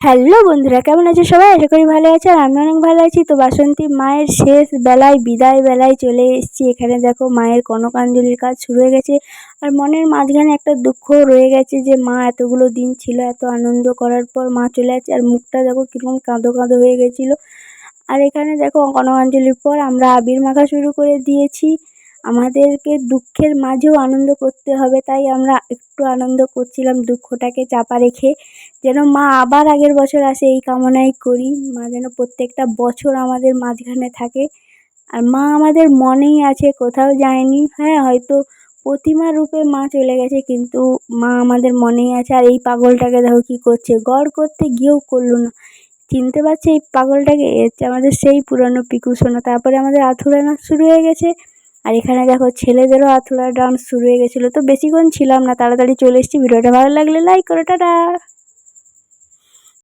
Hello বন্ধুরা, কেমন আছো সবাই? আশা করি ভালো আছো আর আমি অনেক ভালো আছি। তো বাসন্তী মায়ের শেষ বেলায় বিদায় বেলায় চলে এসেছি। এখানে দেখো মায়ের কনকাঞ্জলির কাজ শুরু হয়ে গেছে। আর মনের মাঝখানে একটা দুঃখ রয়ে গেছে যে মা এতগুলো দিন ছিল, এত আনন্দ করার পর মা চলে যাচ্ছে। আর মুখটা দেখো কিরকম কাঁদো কাঁদো হয়ে গেছিলো। আর এখানে দেখো কনকাঞ্জলির পর আমরা আবির মাখা শুরু করে দিয়েছি। আমাদেরকে দুঃখের মাঝেও আনন্দ করতে হবে, তাই আমরা একটু আনন্দ করছিলাম দুঃখটাকে চাপা রেখে। যেন মা আবার আগের বছর আসে এই কামনাই করি। মা যেন প্রত্যেকটা বছর আমাদের মাঝখানে থাকে। আর মা আমাদের মনেই আছে, কোথাও যায়নি। হ্যাঁ, হয়তো প্রতিমা রূপে মা চলে গেছে, কিন্তু মা আমাদের মনেই আছে। আর এই পাগলটাকে দেখো কি করছে, গড় করতে গিয়েও করলো না। চিনতে পারছে এই পাগলটাকে? এ হচ্ছে আমাদের সেই পুরনো পিকু সোনা। তারপরে আমাদের আথুরা নাচ শুরু হয়ে গেছে। আর এখানে দেখো ছেলেদেরও আথুরা ডান্স শুরু হয়ে গেছিলো। তো বেশিক্ষণ ছিলাম না, তাড়াতাড়ি চলে এসেছি। ভিডিওটা ভালো লাগলে লাইক করো, টাটা।